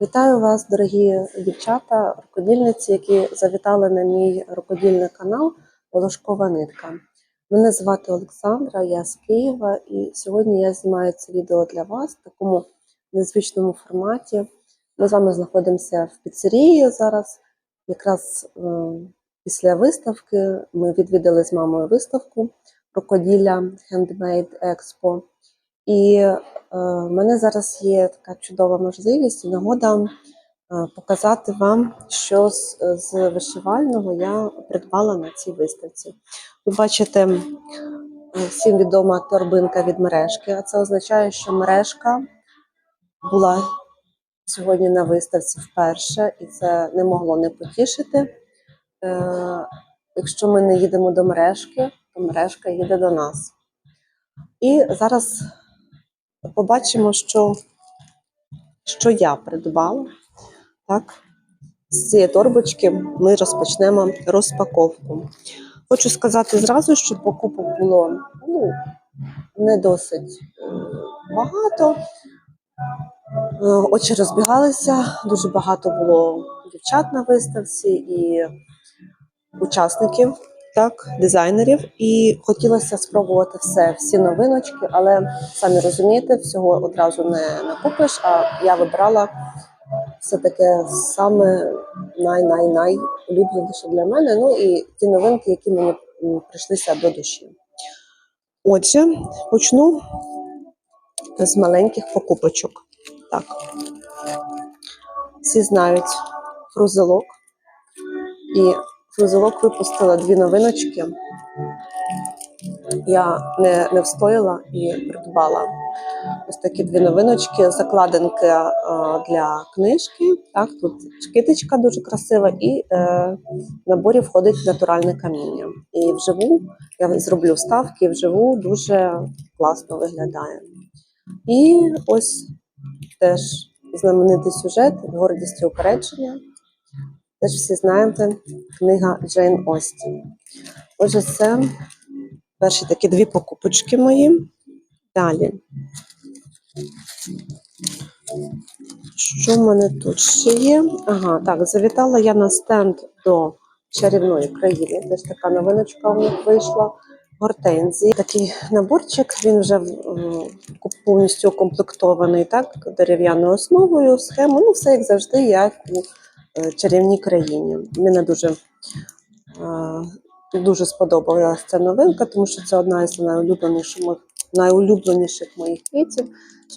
Вітаю вас, дорогі дівчата, рукодільниці, які завітали на мій рукодільний канал Волошкова нитка. Мене звати Олександра, я з Києва, і сьогодні я знімаю це відео для вас в такому незвичному форматі. Ми з вами знаходимося в піцерії зараз. Якраз після виставки ми відвідали з мамою виставку рукоділля Handmade Expo. І в мене зараз є така чудова можливість і нагода показати вам, що з вишивального я придбала на цій виставці. Ви бачите, всім відома торбинка від мережки, а це означає, що мережка була сьогодні на виставці вперше, і це не могло не потішити. Якщо ми не їдемо до мережки, то мережка їде до нас. І зараз побачимо, що я придбала. Так, з цієї торбочки ми розпочнемо розпаковку. Хочу сказати зразу, що покупок було не досить багато. Очі розбігалися, дуже багато було дівчат на виставці і учасників, так, дизайнерів. І хотілося спробувати всі новиночки, але, самі розумієте, всього одразу не накупиш, а я вибрала все таке саме найулюбленіше для мене, ну і ті новинки, які мені прийшлися до душі. Отже, почну з маленьких покупочок. Так. Всі знають Фрузелок. І Фрузелок випустила дві новиночки. Я не встояла і придбала ось такі дві новиночки, закладинки для книжки. Так, тут китичка дуже красива, і в наборі входить натуральне каміння. І вживу, я зроблю вставки, вживу дуже класно виглядає. І ось теж знаменитий сюжет «Гордість і упередження». Теж всі знаєте, книга Джейн Остін. Отже, це перші такі дві покупочки мої. Далі. Що в мене тут ще є? Ага, так, завітала я на стенд до чарівної країни. Теж така новиночка у них вийшла. Гортензії. Такий наборчик, він вже повністю укомплектований, так, дерев'яною основою, схемою. Ну, все як завжди, як у чарівній країні. Мені дуже сподобалася ця новинка, тому що це одна із найулюбленіших моїх квітів.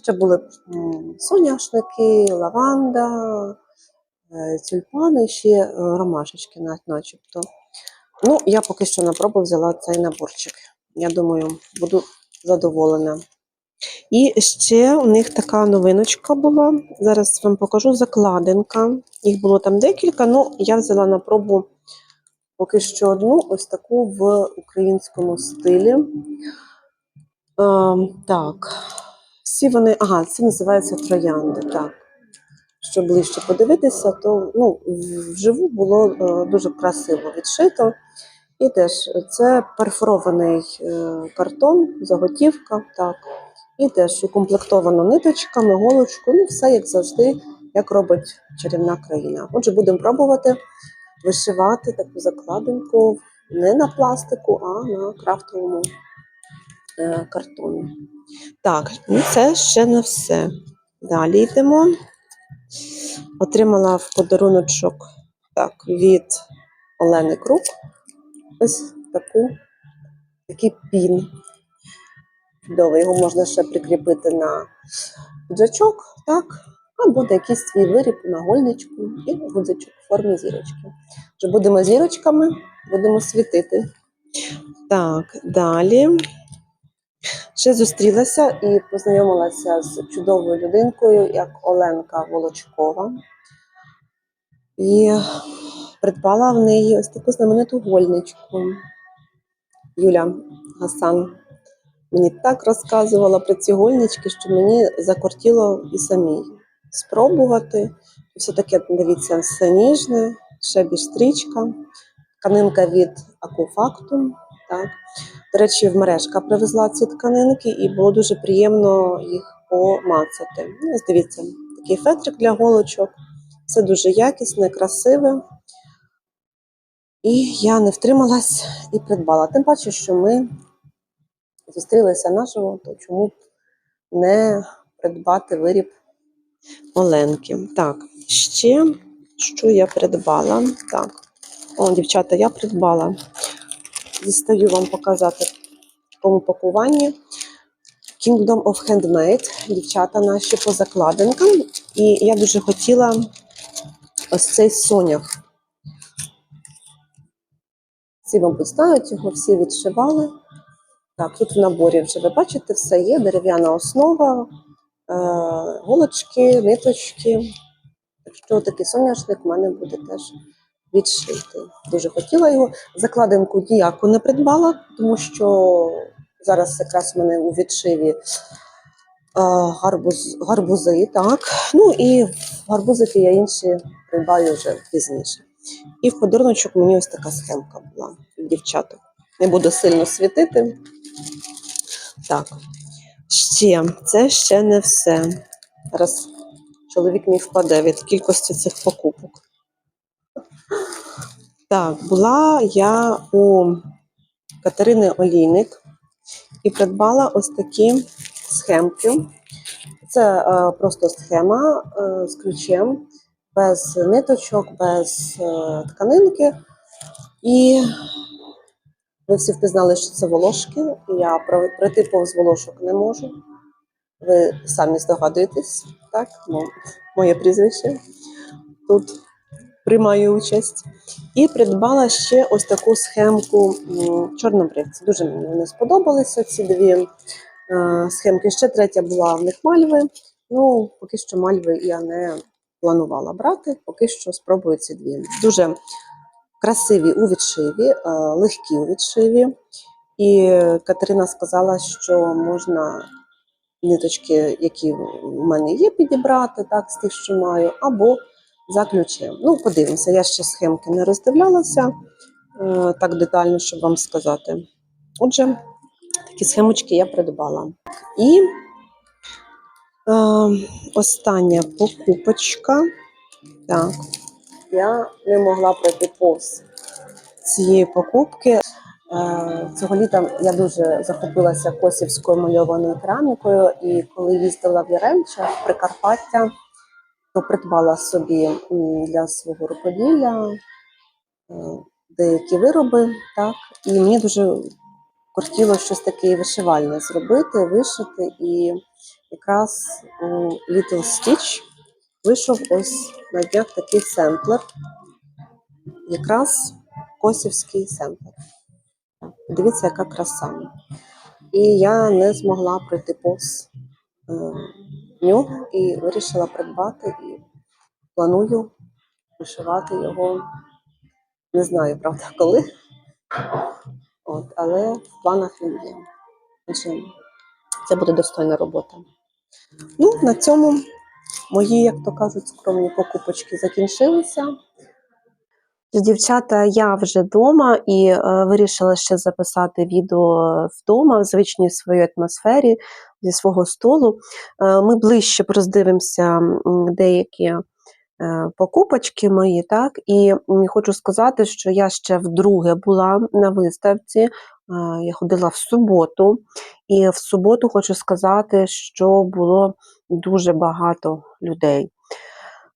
Ще були соняшники, лаванда, тюльпани і ще ромашечки начебто. Ну, я поки що на пробу взяла цей наборчик. Я думаю, буду задоволена. І ще у них така новиночка була. Зараз вам покажу закладинка. Їх було там декілька, ну я взяла на пробу поки що одну, ось таку в українському стилі. Так, всі вони, ага, це називається троянди, так. Щоб ближче подивитися, то вживу було дуже красиво відшито. І теж це перфорований картон, заготівка, так. І теж укомплектовано ниточками, голочкою, ну все як завжди, як робить чарівна країна. Отже, будемо пробувати вишивати таку закладинку не на пластику, а на крафтовому картоні. Так, ну це ще не все. Далі йдемо. Отримала в подаруночок від Олени Крук ось такий пін. Чудовий, його можна ще прикріпити на піджачок, так, а буде якийсь свій виріб на гольничку і гудзичок в формі зірочки. Вже будемо зірочками, будемо світити. Так, далі. Ще зустрілася і познайомилася з чудовою людинкою, як Оленка Волочкова. І придбала в неї ось таку знамениту гольничку. Юля Гасан мені так розказувала про ці гольнички, що мені закортіло і самій спробувати. Все-таки, дивіться, все ніжне, ще більш стрічка, тканинка від Акуфактум. Так. До речі, в мережка привезла ці тканинки, і було дуже приємно їх помацати. Ось дивіться, такий фетрик для голочок. Все дуже якісне, красиве. І я не втрималась і придбала. Тим паче, що ми зустрілися наживо, то чому б не придбати виріб Оленки. Так, ще що я придбала? Так, дівчата, я придбала. Дістаю вам показати в такому пакуванні. Kingdom of Handmade. Дівчата наші по закладинкам. І я дуже хотіла ось цей сонях. Всі, мабуть, знають його, всі відшивали. Так, тут в наборі вже, ви бачите, все є. Дерев'яна основа, голочки, ниточки. Так що такий соняшник в мене буде теж відшитий. Дуже хотіла його. Закладинку ніяку не придбала, тому що зараз якраз в мене у відшиві гарбузи, так. Ну і гарбузики я інші придбаю вже пізніше. І в подарунок мені ось така схемка була від дівчаток. Не буду сильно світити. Так, це ще не все. Зараз чоловік мій впаде від кількості цих покупок. Так, була я у Катерини Олійник і придбала ось такі схемки. Це просто схема з ключем, без ниточок, без тканинки. І ви всі впізнали, що це волошки. Я пройти повз волошок не можу. Ви самі здогадуєтесь, так? Моє прізвище тут приймаю участь. І придбала ще ось таку схемку чорнобривці. Дуже мені вони сподобалися, ці дві схемки. Ще третя була в них мальви. Ну, поки що мальви я не планувала брати, поки що спробую ці дві. Дуже красиві у відшиві, легкі у відшиві. І Катерина сказала, що можна ниточки, які в мене є, підібрати, так, з тих, що маю, або за ключем. Ну, подивимося, я ще схемки не роздивлялася так детально, щоб вам сказати. Отже, такі схемочки я придбала. І остання покупочка. Так, я не могла пройти повз цієї покупки. Цього літа я дуже захопилася косівською мальованою керамікою, і коли їздила в Яремче, в Прикарпаття, то придбала собі для свого рукоділля деякі вироби, так, і мені дуже хотіло щось таке вишивальне зробити, вишити, і якраз у Little Stitch вийшов ось на днях такий семплер, якраз косівський семплер. Дивіться, яка краса. І я не змогла пройти повз нього і вирішила придбати, і планую вишивати його, не знаю, правда, коли, але в планах він є. Це буде достойна робота. Ну, на цьому мої, як то кажуть, скромні покупочки закінчилися. Дівчата, я вже вдома і вирішила ще записати відео вдома, в звичній своїй атмосфері, зі свого столу. Ми ближче роздивимося деякі покупочки мої, так, і хочу сказати, що я ще вдруге була на виставці, я ходила в суботу, і в суботу хочу сказати, що було дуже багато людей.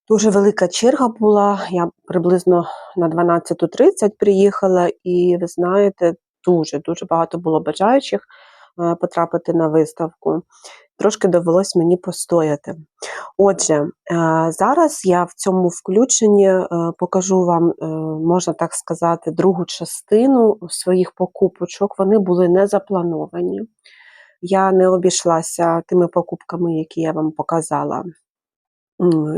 Дуже велика черга була, я приблизно на 12:30 приїхала, і ви знаєте, дуже багато було бажаючих потрапити на виставку. Трошки довелось мені постояти. Отже, зараз я в цьому включенні покажу вам, можна так сказати, другу частину своїх покупочок. Вони були не заплановані. Я не обійшлася тими покупками, які я вам показала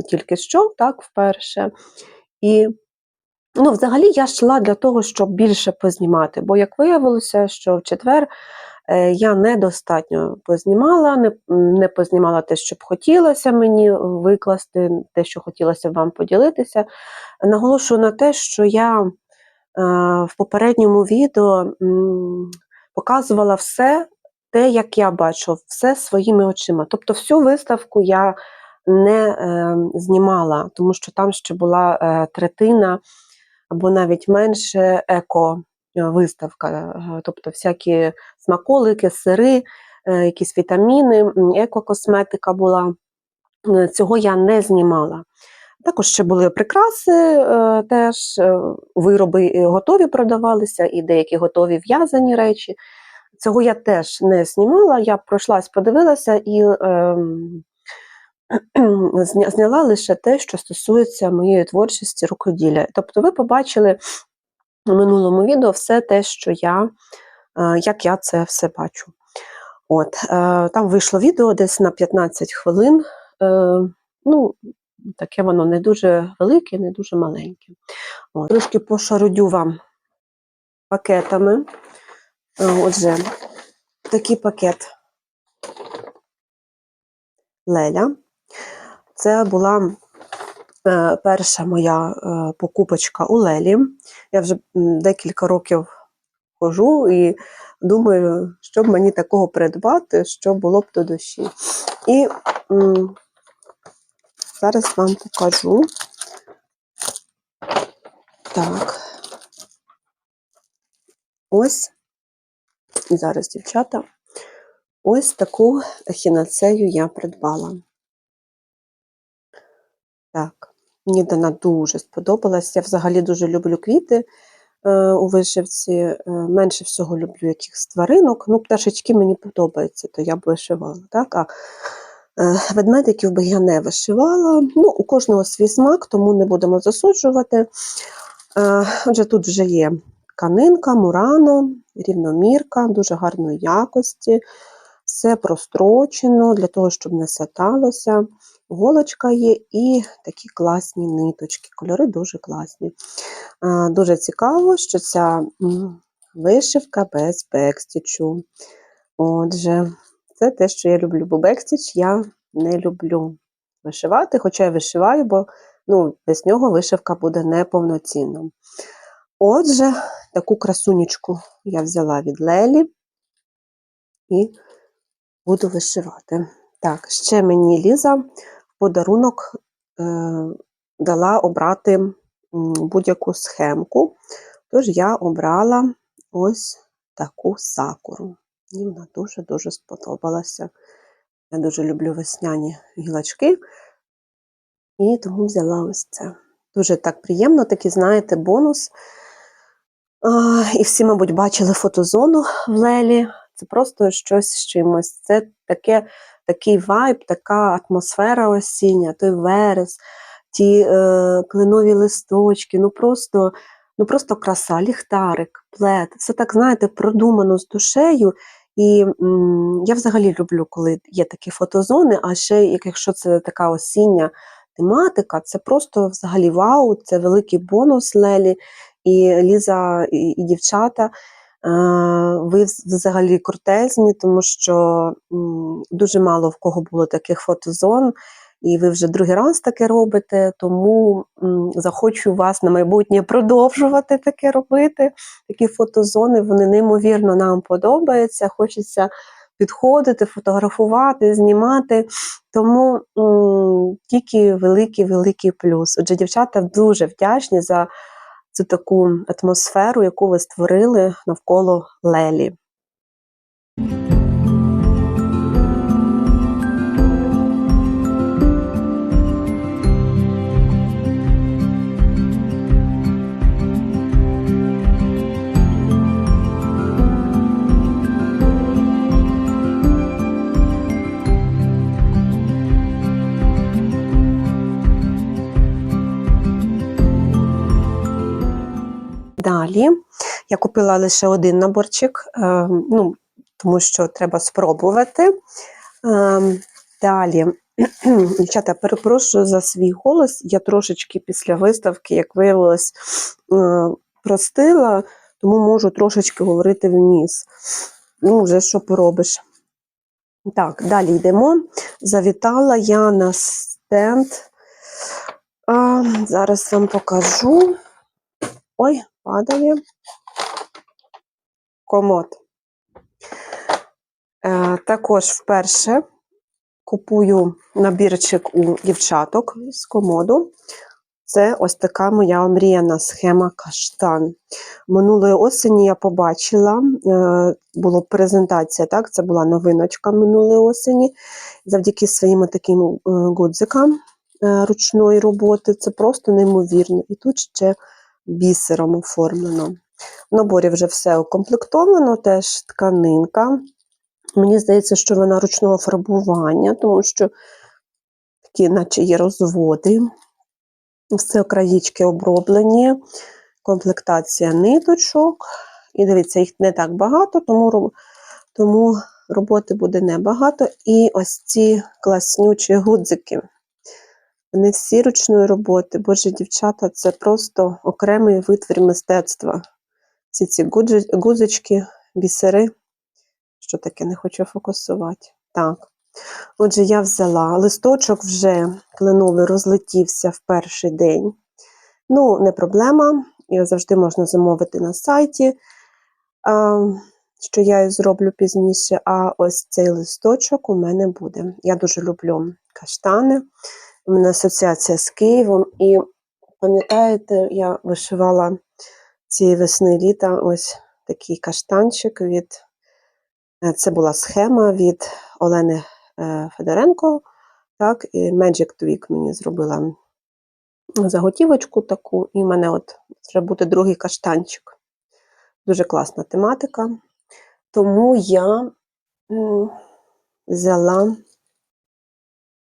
тільки що, так, вперше. І, взагалі, я йшла для того, щоб більше познімати, бо, як виявилося, що в четвер я недостатньо познімала, не познімала те, що б хотілося мені викласти, те, що хотілося вам поділитися. Наголошую на те, що я в попередньому відео показувала все те, як я бачу, все своїми очима. Тобто всю виставку я не знімала, тому що там ще була третина або навіть менше еко-виставка, тобто всякі смаколики, сири, якісь вітаміни, еко-косметика була. Цього я не знімала. Також ще були прикраси, теж вироби готові продавалися, і деякі готові в'язані речі. Цього я теж не знімала, я пройшлась, подивилася і зняла лише те, що стосується моєї творчості рукоділля. Тобто ви побачили в минулому відео все те, що як я це все бачу. От, там вийшло відео десь на 15 хвилин. Ну, таке воно не дуже велике, не дуже маленьке. От. Трошки пошарудю вам пакетами. Отже, такий пакет Леля. Це була перша моя покупочка у Лелі. Я вже декілька років хожу і думаю, що б мені такого придбати, що було б до душі. І зараз вам покажу. Так. Ось. Зараз, дівчата, ось таку ехінацею я придбала. Так, мені вона дуже сподобалась. Я взагалі дуже люблю квіти у вишивці. Менше всього люблю якихось тваринок. Ну, пташечки мені подобаються, то я б вишивала. Так? А ведмедиків би я не вишивала. Ну, у кожного свій смак, тому не будемо засуджувати. Отже, тут вже є тканинка, мурано, рівномірка, дуже гарної якості. Все прострочено, для того, щоб не саталося. Голочка є і такі класні ниточки. Кольори дуже класні. Дуже цікаво, що ця вишивка без бекстічу. Отже, це те, що я люблю, бо бекстіч я не люблю вишивати, хоча я вишиваю, бо без нього вишивка буде неповноцінна. Отже, таку красунечку я взяла від Лелі і буду вишивати. Так, ще мені Ліза в подарунок дала обрати будь-яку схемку, тож я обрала ось таку сакуру. Мені вона дуже-дуже сподобалася. Я дуже люблю весняні гілочки, і тому взяла ось це. Дуже так приємно, такий, знаєте, бонус. І всі, мабуть, бачили фотозону в Лелі. Це просто щось з чимось. Це такий вайб, така атмосфера осіння, той верес, ті кленові листочки, просто краса, ліхтарик, плед. Все так, знаєте, продумано з душею. І я взагалі люблю, коли є такі фотозони, а ще, якщо це така осіння тематика, це просто взагалі вау, це великий бонус Лелі. І Ліза, і дівчата, ви взагалі крутезні, тому що дуже мало в кого було таких фотозон, і ви вже другий раз таке робите, тому захочу вас на майбутнє продовжувати таке робити. Такі фотозони, вони неймовірно нам подобаються, хочеться підходити, фотографувати, знімати, тому тільки великий-великий плюс. Отже, дівчата дуже вдячні за цю таку атмосферу, яку ви створили навколо Лелі. Далі я купила лише один наборчик, тому що треба спробувати. Далі, дівчата, перепрошую за свій голос, я трошечки після виставки, як виявилось, простила, тому можу трошечки говорити в ніс. Вже що поробиш. Так, далі йдемо. Завітала я на стенд. Зараз вам покажу. Ой, падає. Комод. Також вперше купую набірчик у дівчаток з комоду. Це ось така моя омріяна схема каштан. Минулої осені я побачила, була презентація, так, це була новиночка минулої осені. Завдяки своїм таким гудзикам ручної роботи, це просто неймовірно. І тут ще бісером оформлено. В наборі вже все укомплектовано, теж тканинка. Мені здається, що вона ручного фарбування, тому що такі наче є розводи. Все краєчки оброблені, комплектація ниточок. І дивіться, їх не так багато, тому роботи буде небагато. І ось ці класнючі гудзики. Вони всі ручної роботи. Боже, дівчата, це просто окремий витвір мистецтва. Всі ці гудзички, бісери. Що таке, не хочу фокусувати. Так. Отже, я взяла. Листочок вже кленовий розлетівся в перший день. Ну, не проблема. Його завжди можна замовити на сайті, що я і зроблю пізніше. А ось цей листочок у мене буде. Я дуже люблю каштани. У мене асоціація з Києвом. І пам'ятаєте, я вишивала цієї весни-літа ось такий каштанчик від... Це була схема від Олени Федоренко. Так, і Magic Twig мені зробила заготівочку таку, і в мене от треба буде другий каштанчик. Дуже класна тематика. Тому я взяла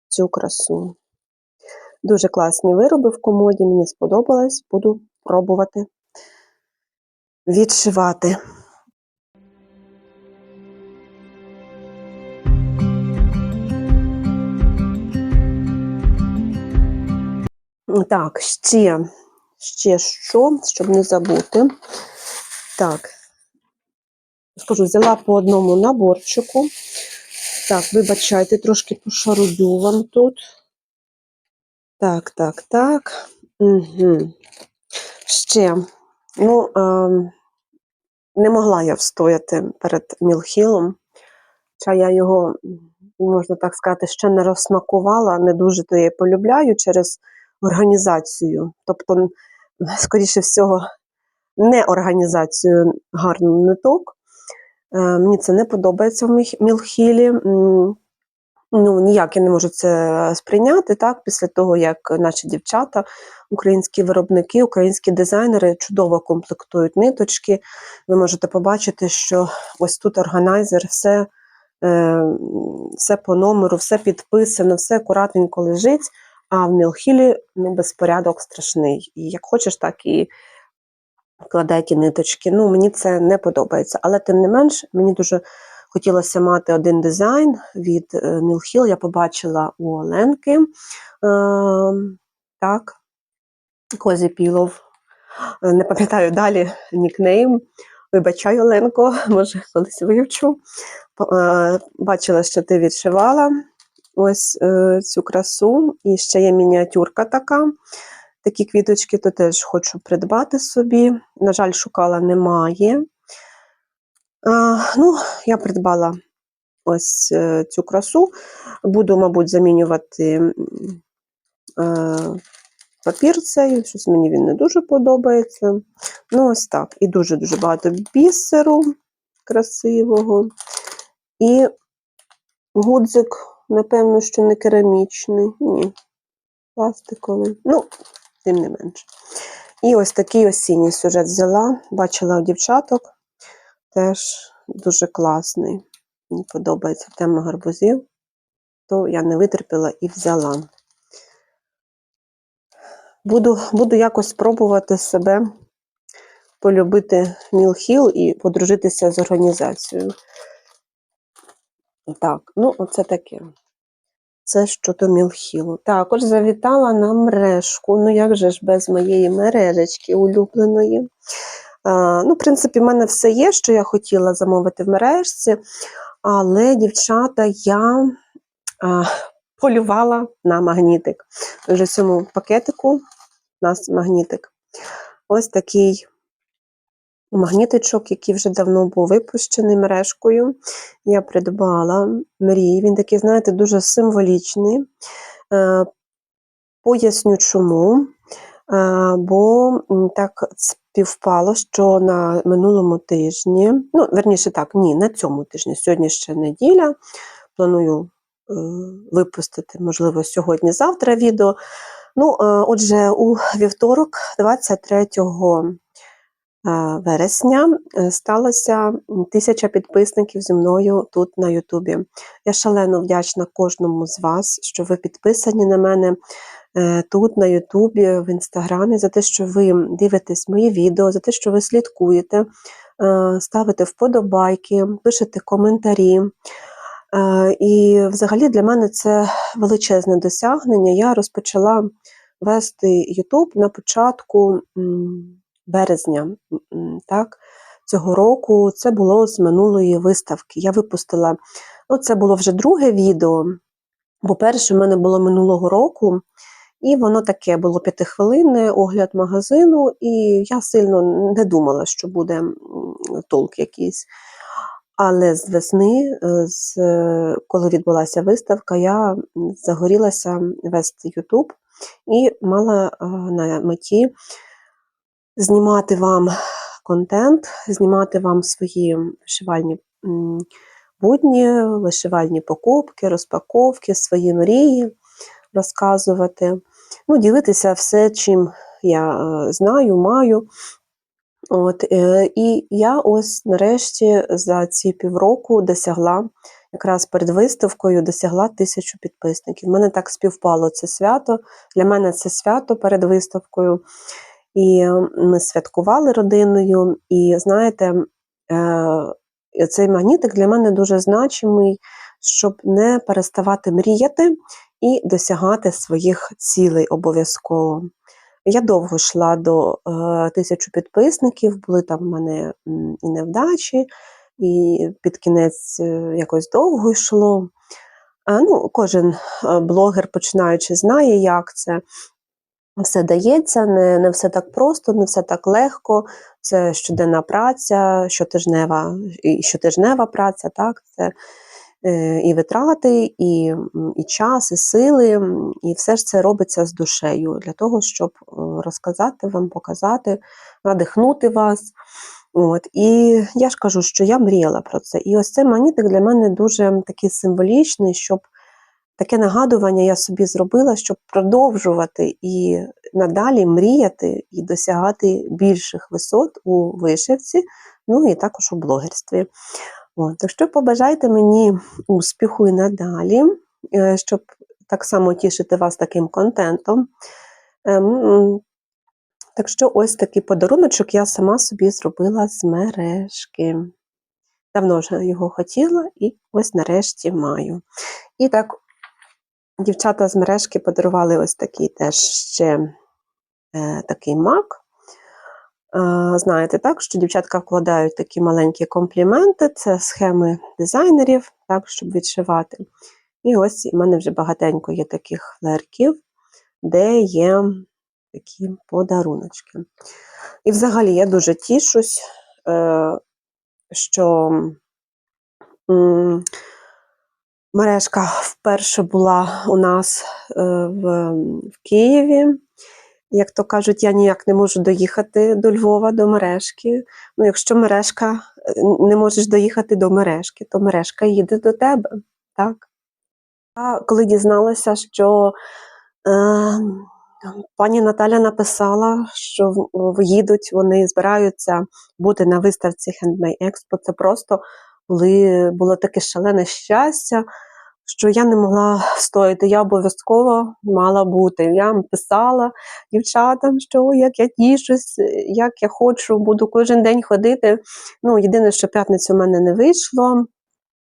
цю красу. Дуже класні вироби в комоді, мені сподобалось, буду пробувати відшивати. Так, ще що, щоб не забути. Так, скажу, взяла по одному наборчику. Так, вибачайте, трошки пошарудю вам тут. Так. Угу. Ще, не могла я встояти перед Мілхілом. Хоча я його, можна так сказати, ще не розсмакувала, не дуже то я полюбляю через організацію. Тобто, скоріше всього, не організацію гарну ниток. Мені це не подобається в Мілхілі. Ніяк я не можу це сприйняти, так, після того, як наші дівчата, українські виробники, українські дизайнери чудово комплектують ниточки. Ви можете побачити, що ось тут органайзер, все по номеру, все підписано, все акуратненько лежить, а в Мілхілі безпорядок страшний. І як хочеш, так і вкладай ті ниточки. Мені це не подобається. Але тим не менш, мені дуже хотілося мати один дизайн від Мілхіл. Я побачила у Оленки. Так, Козі Пілов. Не пам'ятаю далі нікнейм. Вибачай, Оленко, може колись вивчу. Бачила, що ти відшивала ось цю красу. І ще є мініатюрка така. Такі квіточки то теж хочу придбати собі. На жаль, шукала, немає. Я придбала ось цю красу. Буду, мабуть, замінювати папір цей. Щось мені він не дуже подобається. Ось так. І дуже-дуже багато бісеру красивого. І гудзик, напевно, що не керамічний. Ні, пластиковий. Тим не менше. І ось такий осінній сюжет взяла. Бачила у дівчаток. Теж дуже класний. Мені подобається тема гарбузів. То я не витерпіла і взяла. Буду якось спробувати себе полюбити Мілхіл і подружитися з організацією. Так, оце таке. Це щодо Мілхілу. Також завітала на мережку. Як же ж без моєї мережечки улюбленої. В принципі, в мене все є, що я хотіла замовити в мережці. Але, дівчата, я полювала на магнітик. Вже в цьому пакетику у нас магнітик. Ось такий магнітичок, який вже давно був випущений мережкою. Я придбала мрії. Він такий, знаєте, дуже символічний. Поясню чому. Бо так співпало, що на минулому тижні, верніше так, ні, на цьому тижні, сьогодні ще неділя, планую випустити, можливо, сьогодні-завтра відео. Отже, у вівторок, 23 вересня, сталося 1000 підписників зі мною тут на Ютубі. Я шалено вдячна кожному з вас, що ви підписані на мене тут на Ютубі, в Інстаграмі, за те, що ви дивитесь мої відео, за те, що ви слідкуєте, ставите вподобайки, пишете коментарі. І взагалі для мене це величезне досягнення. Я розпочала вести Ютуб на початку березня цього року. Це було з минулої виставки. Я випустила, це було вже друге відео, бо перше в мене було минулого року, і воно таке було 5-хвилинне, огляд магазину, і я сильно не думала, що буде толк якийсь. Але з весни, коли відбулася виставка, я загорілася вести YouTube і мала на меті знімати вам контент, знімати вам свої вишивальні будні, вишивальні покупки, розпаковки, свої мрії розказувати. Ділитися все, чим я знаю, маю. І я ось нарешті за ці півроку досягла, якраз перед виставкою, досягла 1000 підписників. У мене так співпало це свято. Для мене це свято перед виставкою. І ми святкували родиною. І знаєте, цей магнітик для мене дуже значимий, щоб не переставати мріяти і досягати своїх цілей обов'язково. Я довго йшла до 1000 підписників, були там в мене і невдачі, і під кінець якось довго йшло. Кожен блогер, починаючи, знає, як це. Все дається, не все так просто, не все так легко. Це щоденна праця, щотижнева праця, так? Це і витрати, і час, і сили, і все ж це робиться з душею, для того, щоб розказати вам, показати, надихнути вас. І я ж кажу, що я мріяла про це. І ось цей магнітик для мене дуже такий символічний, щоб таке нагадування я собі зробила, щоб продовжувати і надалі мріяти і досягати більших висот у вишивці, і також у блогерстві. Так що побажайте мені успіху і надалі, щоб так само тішити вас таким контентом. Так що ось такий подаруночок я сама собі зробила з мережки. Давно вже його хотіла і ось нарешті маю. І так, дівчата з мережки подарували ось такий теж ще такий мак. Знаєте, так, що дівчатка вкладають такі маленькі компліменти, це схеми дизайнерів, так, щоб відшивати. І ось у мене вже багатенько є таких флерків, де є такі подаруночки. І взагалі я дуже тішусь, що мережка вперше була у нас в Києві. Як то кажуть, я ніяк не можу доїхати до Львова, до мережки. Якщо мережка, не можеш доїхати до мережки, то мережка їде до тебе, так? А коли дізналася, що пані Наталя написала, що їдуть, вони збираються бути на виставці Handmade Expo, це просто було таке шалене щастя, що я не могла встояти, я обов'язково мала бути. Я писала дівчатам, що як я тішусь, як я хочу, буду кожен день ходити. Єдине, що п'ятницю в мене не вийшло.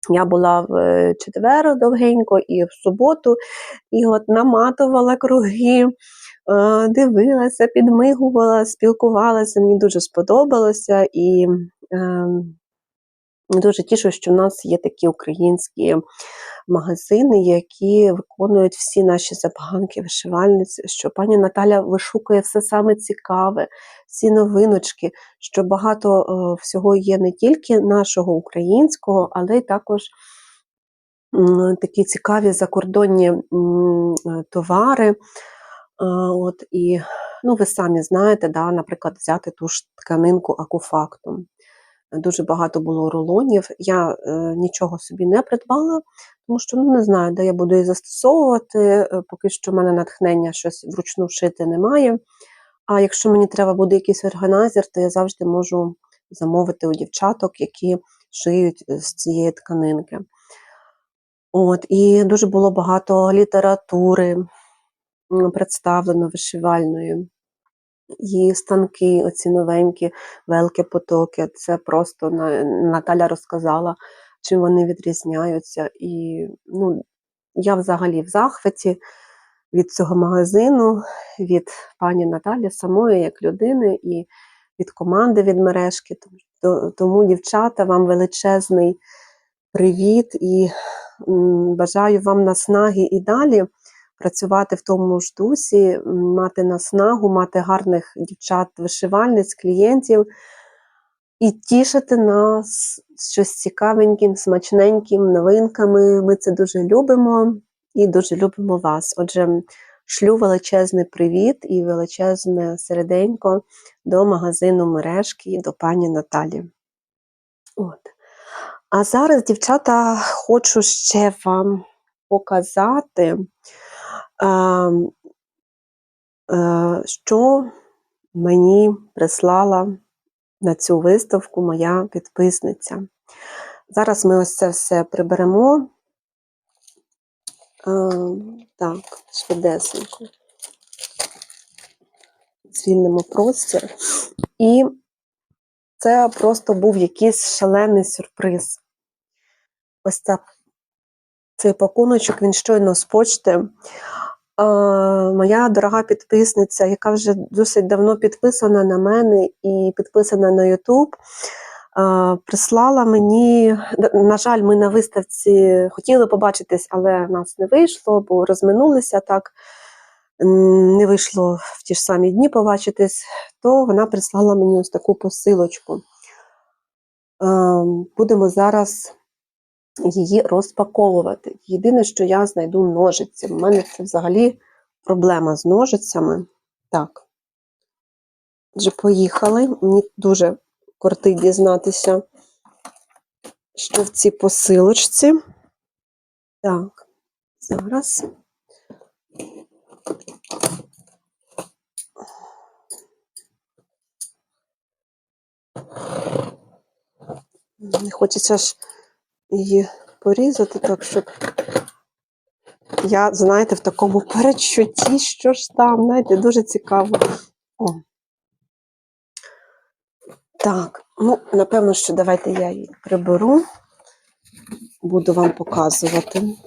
Я була в четвер довгенько і в суботу, і наматувала круги, дивилася, підмигувала, спілкувалася, мені дуже сподобалося. І дуже тішу, що в нас є такі українські магазини, які виконують всі наші забаганки вишивальниці, що пані Наталя вишукує все саме цікаве, всі новиночки, що багато всього є не тільки нашого українського, але й також такі цікаві закордонні товари. От, і, ну, ви самі знаєте, да, наприклад, взяти ту ж тканинку акуфактум. Дуже багато було рулонів. Я нічого собі не придбала, тому що не знаю, де я буду її застосовувати. Поки що в мене натхнення щось вручну шити немає. А якщо мені треба буде якийсь органайзер, то я завжди можу замовити у дівчаток, які шиють з цієї тканинки. От, і дуже було багато літератури представлено вишивальної. І станки оці новенькі, великі потоки, це просто Наталя розказала, чим вони відрізняються. І ну, я взагалі в захваті від цього магазину, від пані Наталі самої, як людини, і від команди від мережки. Тому, дівчата, вам величезний привіт і бажаю вам наснаги і далі працювати в тому ж дусі, мати наснагу, мати гарних дівчат-вишивальниць, клієнтів і тішити нас щось цікавеньким, смачненьким, новинками. Ми це дуже любимо і дуже любимо вас. Отже, шлю величезний привіт і величезне серденько до магазину мережки і до пані Наталі. От. А зараз, дівчата, хочу ще вам показати, що мені прислала на цю виставку моя підписниця. Зараз ми ось це все приберемо. Так, швидесенько. Звільнимо простір. І це просто був якийсь шалений сюрприз. Ось цей пакуночок, він щойно з почти. Моя дорога підписниця, яка вже досить давно підписана на мене і підписана на YouTube, прислала мені, на жаль, ми на виставці хотіли побачитись, але в нас не вийшло, бо розминулися так, не вийшло в ті ж самі дні побачитись, то вона прислала мені ось таку посилочку. Будемо зараз її розпаковувати. Єдине, що я знайду ножиці. У мене це взагалі проблема з ножицями. Так. Отже, поїхали. Мені дуже кортить дізнатися, що в цій посилочці. Так, зараз. Не хочеться ж її порізати, так, щоб я, знаєте, в такому передчутті, що ж там, знаєте, дуже цікаво. О. Так, ну, напевно, що давайте я її приберу. Буду вам показувати.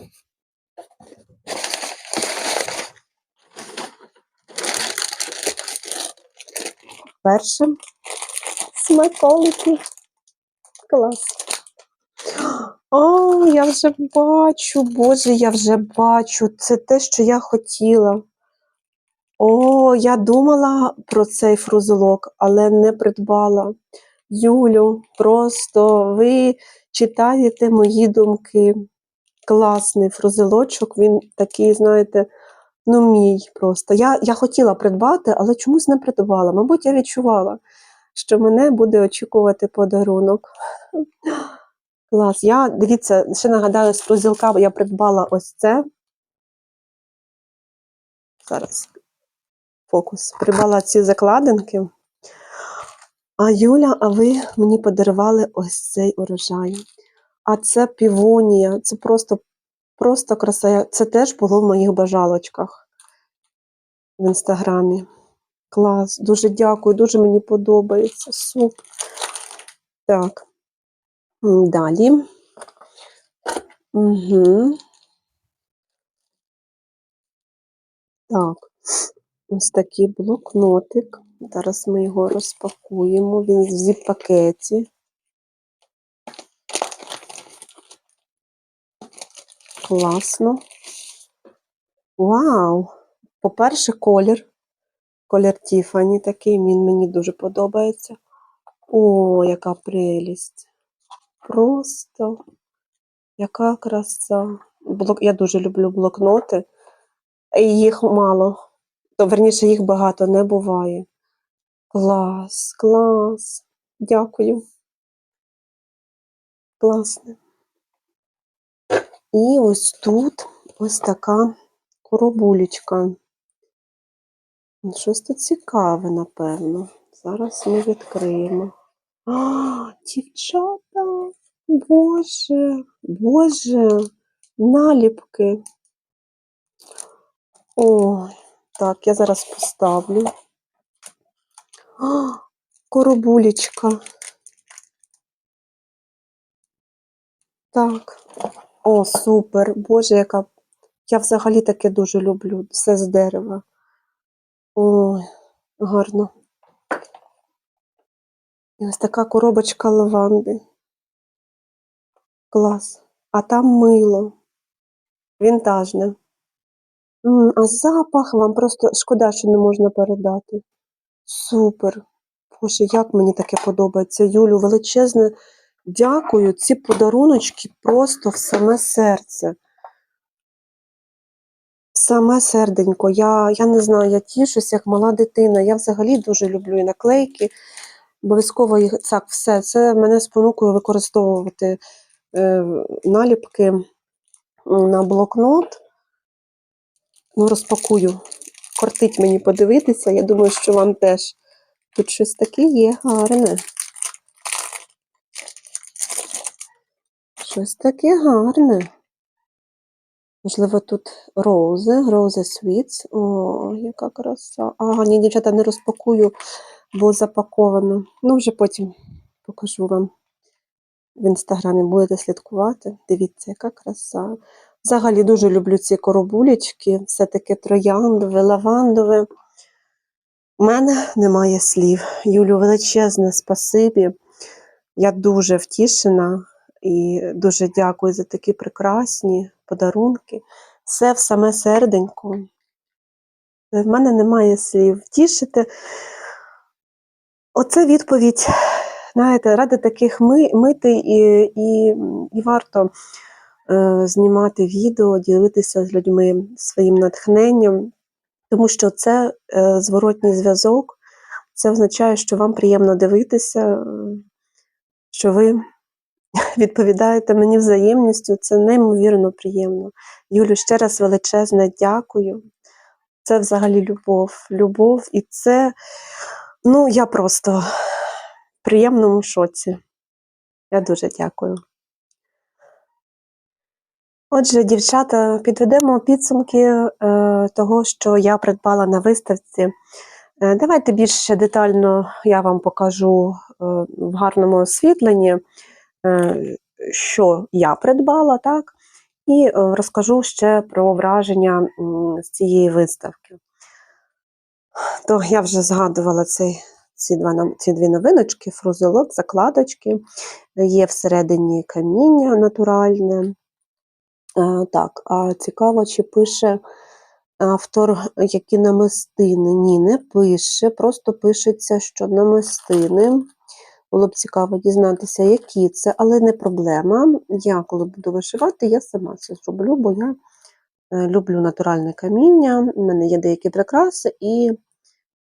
Перше. Смаколики. Клас. О, я вже бачу, Боже, я вже бачу. Це те, що я хотіла. О, я думала про цей фрузелок, але не придбала. Юлю, просто ви читаєте мої думки. Класний фрузелочок, він такий, знаєте, ну мій просто. Я хотіла придбати, але чомусь не придбала. Мабуть, я відчувала, що мене буде очікувати подарунок. Клас. Я, дивіться, ще нагадаю, з фрузелка я придбала ось це. Зараз фокус. Придбала ці закладинки. А Юля, а ви мені подарували ось цей урожай. А це півонія. Це просто краса. Це теж було в моїх бажалочках в інстаграмі. Клас. Дуже дякую, дуже мені подобається. Супер. Так. Далі. Угу. Так. Ось такий блокнотик. Зараз ми його розпакуємо. Він в зіп-пакеті. Класно. Вау! По-перше, колір Тіфані такий, він мені дуже подобається. О, яка прелість. Просто, яка краса. Я дуже люблю блокноти. І їх мало. Верніше, їх багато не буває. Клас, клас. Дякую. Класно. І ось тут ось така коробулечка. Щось тут цікаве, напевно. Зараз ми відкриємо. А, дівчата! Боже, Боже, наліпки. Ой, так, я зараз поставлю. А, коробулечка. Так. О, супер. Боже, яка. Я взагалі таке дуже люблю. Все з дерева. Ой, гарно. І ось така коробочка лаванди. Клас. А там мило. Вінтажне. А запах вам просто шкода, що не можна передати. Супер. Боже, як мені таке подобається. Юлю, величезне дякую. Ці подаруночки просто в саме серце. Саме серденько. Я не знаю, я тішусь, як мала дитина. Я взагалі дуже люблю і наклейки. Обов'язково їх, так, все. Це мене спонукує використовувати наліпки на блокнот. Ну, розпакую. Кортить мені подивитися. Я думаю, що вам теж. Тут щось таке є гарне. Щось таке гарне. Можливо, тут рози Sweets. О, яка краса. Ага, ні, дівчата, не розпакую, бо запаковано. Ну, вже потім покажу вам. В інстаграмі будете слідкувати. Дивіться, яка краса. Взагалі дуже люблю ці коробулечки. Все таке трояндове, лавандове. У мене немає слів. Юлю, величезне спасибі. Я дуже втішена і дуже дякую за такі прекрасні подарунки. Все в саме серденько. В мене немає слів. Втішити. Оце відповідь. Знаєте, ради таких мити і варто знімати відео, ділитися з людьми своїм натхненням. Тому що це зворотній зв'язок. Це означає, що вам приємно дивитися, що ви відповідаєте мені взаємністю. Це неймовірно приємно. Юлю, ще раз величезне дякую. Це взагалі любов. Любов. І це, ну, я просто в приємному шоці. Я дуже дякую. Отже, дівчата, підведемо підсумки того, що я придбала на виставці. Давайте більш детально я вам покажу в гарному освітленні, що я придбала, так? І розкажу ще про враження з цієї виставки. То я вже згадувала ці дві новиночки, фрузелот, закладочки. Є всередині каміння натуральне. Так, а цікаво, чи пише автор, які намистини. Ні, не пише, просто пишеться, що намистини. Було б цікаво дізнатися, які це, але не проблема. Я, коли буду вишивати, я сама це зроблю, бо я люблю натуральне каміння, у мене є деякі прикраси, і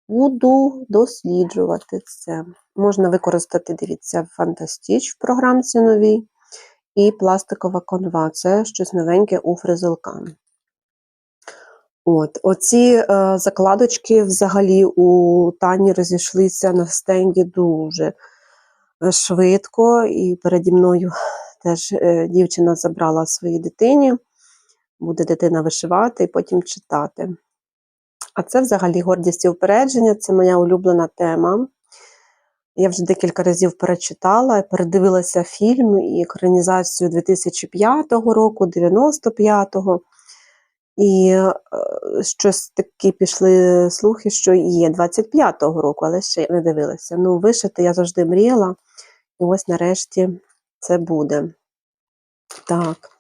буду досліджувати це. Можна використати, дивіться, Фантастіч в програмці новій, і пластикова канва. Це щось новеньке у фрезелкан. Оці закладочки взагалі у Тані розійшлися на стенді дуже швидко, і переді мною теж дівчина забрала своїй дитині, буде дитина вишивати і потім читати. А це взагалі гордість і упередження, це моя улюблена тема. Я вже декілька разів перечитала, передивилася фільм і екранізацію 2005 року, 95-го. І щось такі пішли слухи, що і є 25-го року, але ще не дивилася. Ну, вишити я завжди мріяла, і ось нарешті це буде. Так.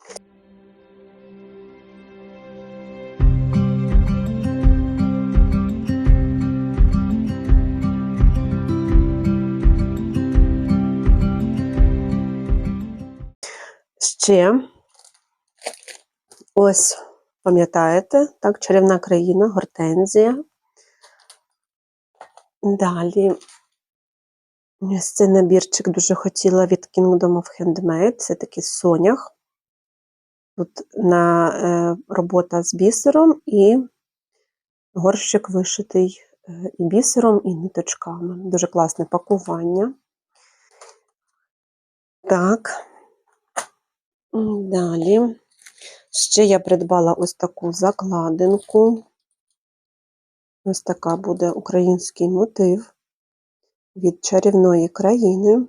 ще ось, пам'ятаєте, так, чарівна країна, гортензія. Далі ось цей набірчик дуже хотіла від Kingdom of Handmade. Це такий сонях. Тут робота з бісером і горщик вишитий і бісером, і ниточками. Дуже класне пакування. Так. Далі. Ще я придбала ось таку закладинку. Ось така буде український мотив від чарівної країни.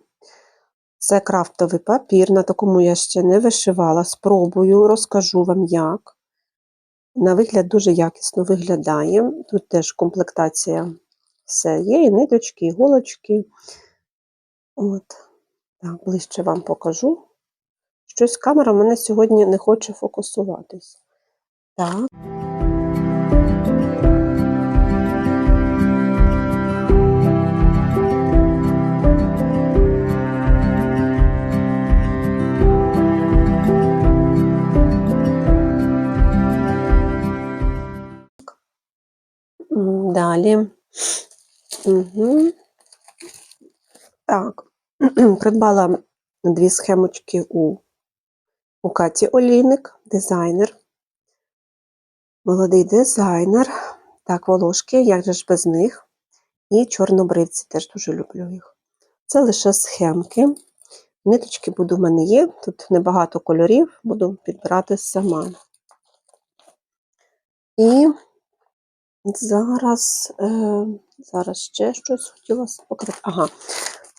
Це крафтовий папір, на такому я ще не вишивала. Спробую, розкажу вам як. На вигляд дуже якісно виглядає. Тут теж комплектація все є, і ниточки, і голочки. От. Так, ближче вам покажу. Щось камера мене сьогодні не хоче фокусуватись. Так. Далі. Угу. Так, придбала 2 схемочки у Каті Олійник, дизайнер. Молодий дизайнер. Так, волошки, як же ж без них. І чорнобривці, теж дуже люблю їх. Це лише схемки. Ниточки в мене є, тут небагато кольорів, буду підбирати сама. І зараз ще щось хотіла показати. Ага,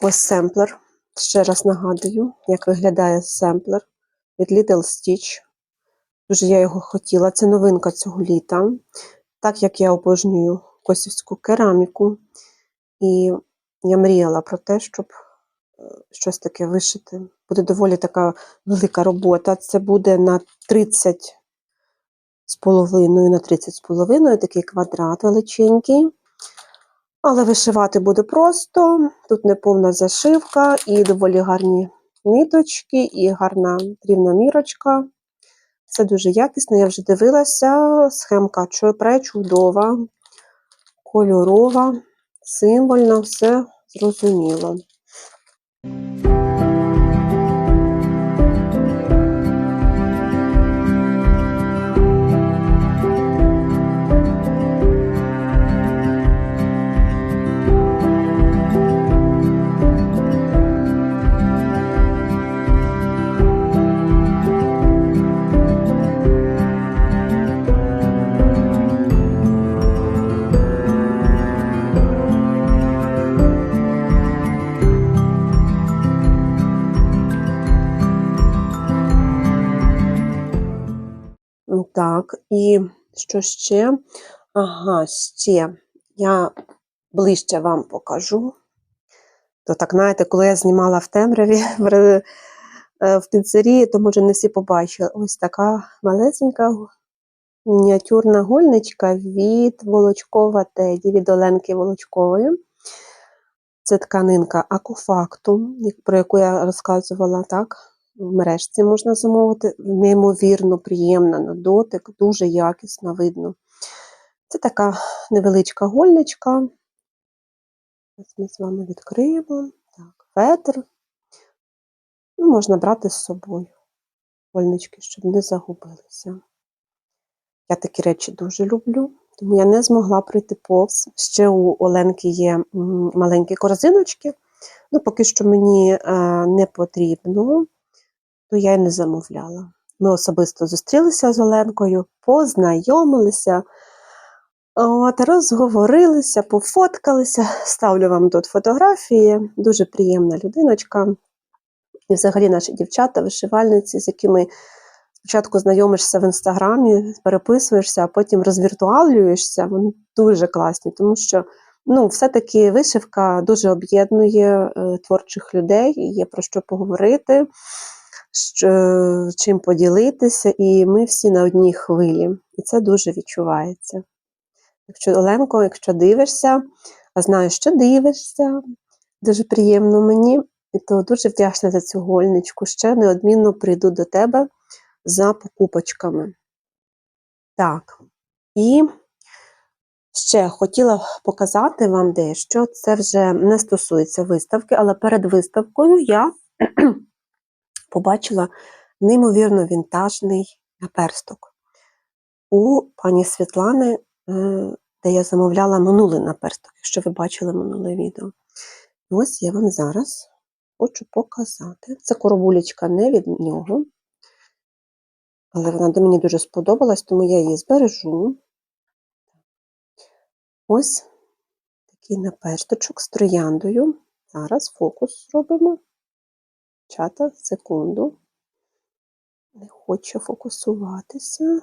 ось семплер. Ще раз нагадую, як виглядає семплер від Little Stitch. Дуже я його хотіла, це новинка цього літа. Так як я обожнюю косівську кераміку. І я мріяла про те, щоб щось таке вишити. Буде доволі така велика робота. Це буде на 30 з половиною на 30 з половиною, такий квадрат величенький. Але вишивати буде просто, тут неповна зашивка, і доволі гарні ниточки, і гарна рівномірочка. Все дуже якісно, я вже дивилася, схемка чудова, кольорова, символьна, все зрозуміло. Так, і що ще? Ага, ще я ближче вам покажу. То так, знаєте, коли я знімала в темряві в піцерії, то, може, не всі побачили. Ось така малесенька мініатюрна гольничка від Волочкова Теді, від Оленки Волочкової. Це тканинка Акуфактум, про яку я розказувала, так? В мережці можна замовити. Неймовірно приємна на дотик, дуже якісно видно. Це така невеличка гольничка. Ось ми з вами відкриємо. Так, фетр. Можна брати з собою гольнички, щоб не загубилися. Я такі речі дуже люблю, тому я не змогла пройти повз. Ще у Оленки є маленькі корзиночки. Поки що мені не потрібно, то я й не замовляла. Ми особисто зустрілися з Оленкою, познайомилися, розговорилися, пофоткалися. Ставлю вам тут фотографії. Дуже приємна людиночка. І взагалі наші дівчата, вишивальниці, з якими спочатку знайомишся в інстаграмі, переписуєшся, а потім розвіртуалюєшся, вони дуже класні, тому що все-таки вишивка дуже об'єднує творчих людей, є про що поговорити, чим поділитися, і ми всі на одній хвилі. І це дуже відчувається. Оленко, якщо дивишся, а знаю, що дивишся, дуже приємно мені, І то дуже вдячна за цю гольничку. Ще неодмінно прийду до тебе за покупочками. Так, і ще хотіла показати вам дещо. Це вже не стосується виставки, але перед виставкою я побачила неймовірно вінтажний наперсток. У пані Світлани, де я замовляла минулий наперсток, якщо ви бачили минуле відео. Ось я вам зараз хочу показати. Це коробулечка не від нього, але вона мені дуже сподобалась, тому я її збережу. Ось такий наперсточок з трояндою. Зараз фокус зробимо. Чата, секунду. Не хоче фокусуватися.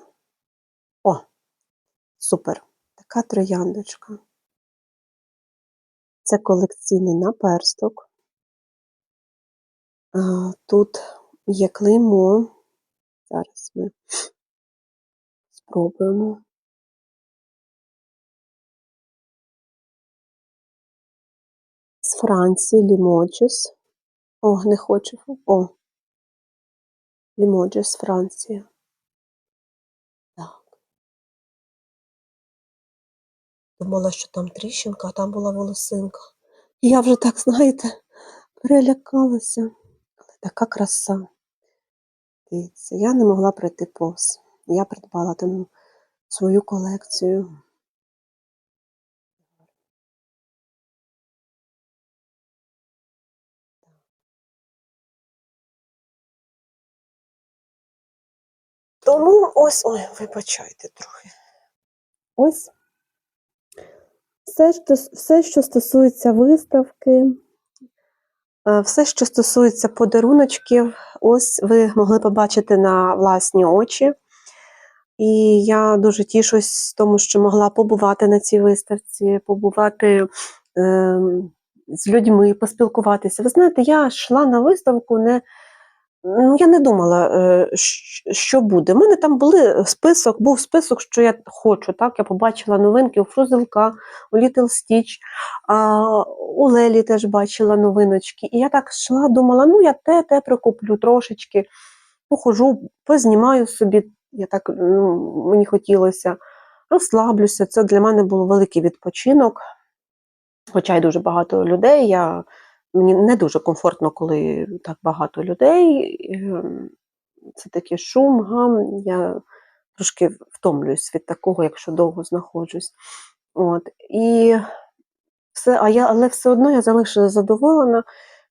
О, супер! Така трояндочка. Це колекційний наперсток. Тут є клеймо. Зараз ми спробуємо. З Франції, Limoges. О, не хочу. О, Limoges, Франція. Так. Думала, що там тріщинка, а там була волосинка. І я вже так, знаєте, перелякалася. Але така краса. Дивіться, я не могла пройти повз. Я придбала там свою колекцію. Тому ось, ой, вибачайте трохи. Ось все, що стосується виставки, все, що стосується подаруночків, ось ви могли побачити на власні очі. І я дуже тішусь тому, що могла побувати на цій виставці, побувати з людьми, поспілкуватися. Ви знаєте, я йшла на виставку, я не думала, що буде. У мене там був список, що я хочу. Так? Я побачила новинки у Фрузелка, у Little Stitch, у Лелі теж бачила новиночки. І я так йшла, думала, я те прикуплю трошечки, похожу, познімаю собі. Мені хотілося, розслаблюся. Це для мене був великий відпочинок. Хоча й дуже багато людей. Мені не дуже комфортно, коли так багато людей. Це такий шум, гам. Я трошки втомлююсь від такого, якщо довго знаходжусь. Але все одно я залишилася задоволена,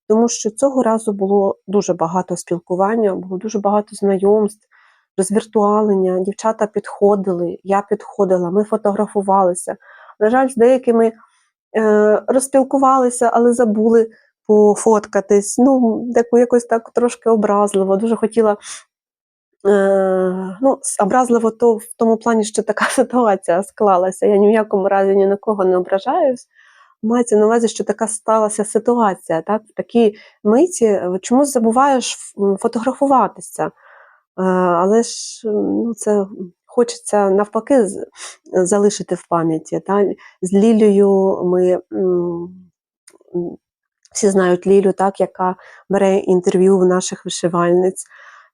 тому що цього разу було дуже багато спілкування, було дуже багато знайомств, розвіртуалення. Дівчата підходили, я підходила, ми фотографувалися. На жаль, з деякими розспілкувалися, але забули пофоткатись. Якось так трошки образливо. Дуже хотіла, образливо то в тому плані, що така ситуація склалася. Я ні в якому разі ні на кого не ображаюсь. Мається на увазі, що така сталася ситуація. Так? В такій миті чомусь забуваєш фотографуватися. Але ж це хочеться навпаки залишити в пам'яті. З Лілею всі знають Лілю, так, яка бере інтерв'ю в наших вишивальниць,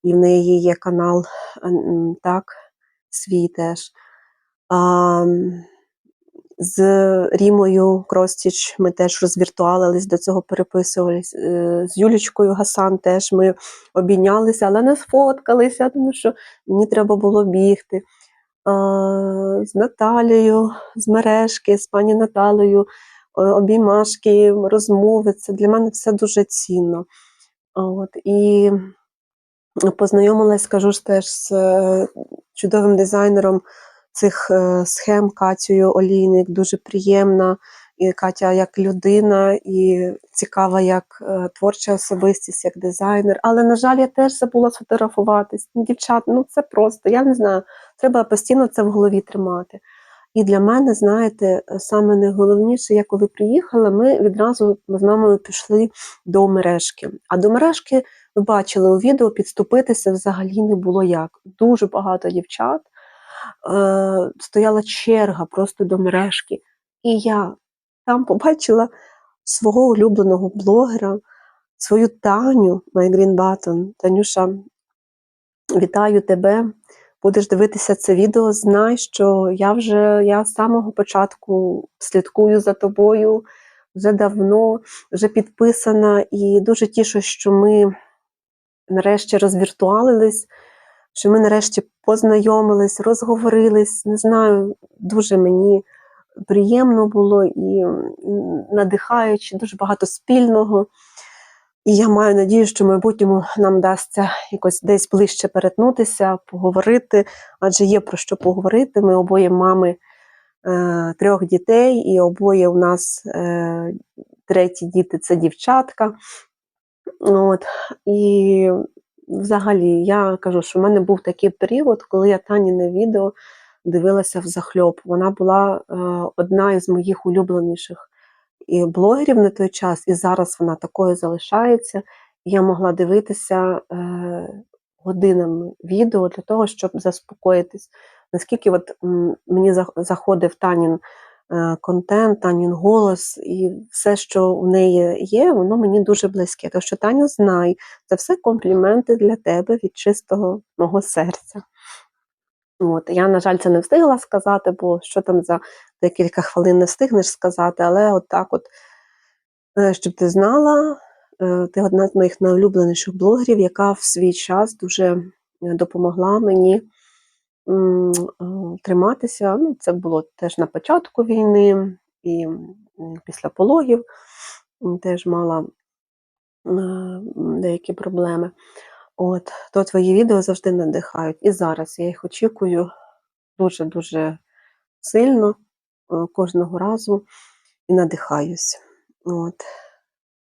і в неї є канал, так, свій теж. З Рімою Кростіч ми теж розвіртуалились, до цього переписувались. З Юлічкою Гасан теж ми обійнялися, але не сфоткалися, тому що мені треба було бігти. З Наталією, з Мережки, з пані Наталею, обіймашки, розмови. Це для мене все дуже цінно. І познайомилась, скажу ж теж, з чудовим дизайнером цих схем Катєю Олійник, дуже приємна, і Катя як людина, і цікава як творча особистість, як дизайнер. Але, на жаль, я теж забула сфотографуватись. Дівчат, це просто, я не знаю, треба постійно це в голові тримати. І для мене, знаєте, саме найголовніше, я коли приїхала, ми відразу з мамою пішли до Мережки. А до Мережки, ви бачили у відео, підступитися взагалі не було як. Дуже багато дівчат. Стояла черга просто до Мережки. І я там побачила свого улюбленого блогера, свою Таню, My Green Button. Танюша, вітаю тебе. Будеш дивитися це відео, знай, що я з самого початку слідкую за тобою, вже давно, вже підписана, і дуже тішу, що ми нарешті розвіртуалились, що ми нарешті познайомились, розговорились. Не знаю, дуже мені приємно було і надихаюче, дуже багато спільного. І я маю надію, що в майбутньому нам вдасться якось десь ближче перетнутися, поговорити, адже є про що поговорити. Ми обоє мами 3 дітей, і обоє у нас треті діти – це дівчатка. От. І взагалі, я кажу, що в мене був такий період, коли я Таніне відео дивилася взахльоп. Вона була одна із моїх улюбленіших і блогерів на той час, і зараз вона такою залишається. І я могла дивитися годинами відео для того, щоб заспокоїтись. Наскільки мені заходив Танін контент, Танін голос, і все, що в неї є, воно мені дуже близьке. Тому що, Таню, знай, це все компліменти для тебе від чистого мого серця. От. Я, на жаль, це не встигла сказати, бо що там за декілька хвилин не встигнеш сказати, але щоб ти знала, ти одна з моїх найулюбленіших блогерів, яка в свій час дуже допомогла мені триматися. Це було теж на початку війни, і після пологів теж мала деякі проблеми. То твої відео завжди надихають. І зараз я їх очікую дуже-дуже сильно, кожного разу, і надихаюсь.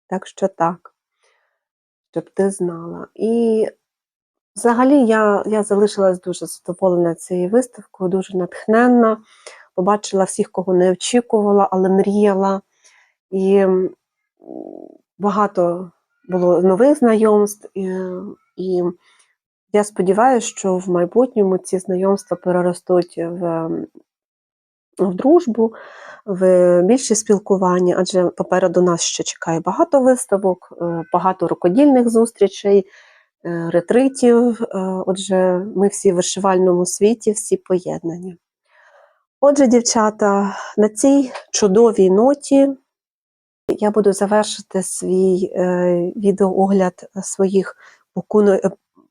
Так що так, щоб ти знала. І взагалі я залишилась дуже задоволена цією виставкою, дуже натхненна. Побачила всіх, кого не очікувала, але мріяла. І багато було нових знайомств. І я сподіваюся, що в майбутньому ці знайомства переростуть в дружбу, в більше спілкування, адже попереду нас ще чекає багато виставок, багато рукодільних зустрічей, ретритів. Отже, ми всі в вишивальному світі, всі поєднані. Отже, дівчата, на цій чудовій ноті я буду завершити свій відеоогляд своїх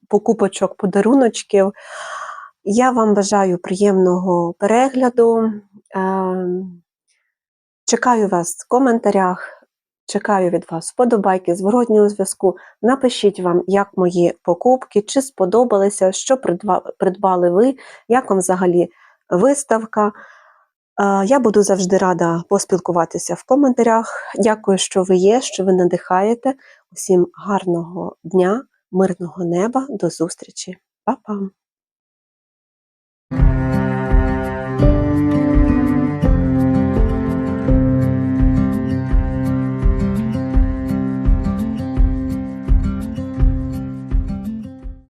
покупочок, подаруночків. Я вам бажаю приємного перегляду. Чекаю вас в коментарях, чекаю від вас вподобайки, зворотнього зв'язку. Напишіть вам, як мої покупки, чи сподобалися, що придбали ви, як вам взагалі виставка. Я буду завжди рада поспілкуватися в коментарях. Дякую, що ви є, що ви надихаєте. Усім гарного дня, мирного неба, до зустрічі. Па-па!